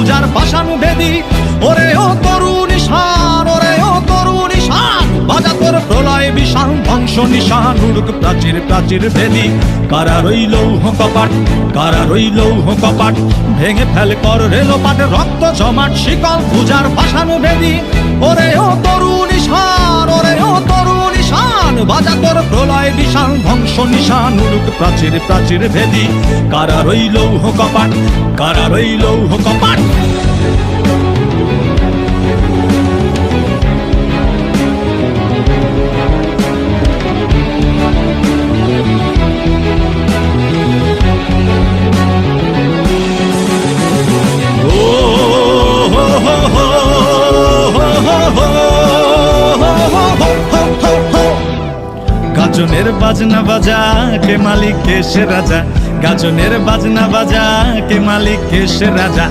যার পাশান বেদি ওরে ও তরুণ ঈশান, ওরে ও তরুণ ঈশান, বাজা তোর প্রলয় বিশাল ধ্বংস নিশান, উড়ুক প্রাচীর প্রাচীর বেদি। কারা রইল কপাট, কারা রইল কপাট, ভেঙে ফেল কর রেলপাট, রক্ত জমাট শিকল পূজার পাশান বেদি ওরে ও তরুণ ঈশান, ওরে ও তরুণ ঈশান, বাজা তোর প্রলয় বিশাল ধ্বংস নিশান, উড়ুক প্রাচীর প্রাচীর ভেদি। কারা রইল কপাট, কারা রইল কপাট। গাজনের বাজনা বাজা কে মালিক কে সে রাজা, গাজনের বাজনা বাজা কে মালিক কে সে রাজা।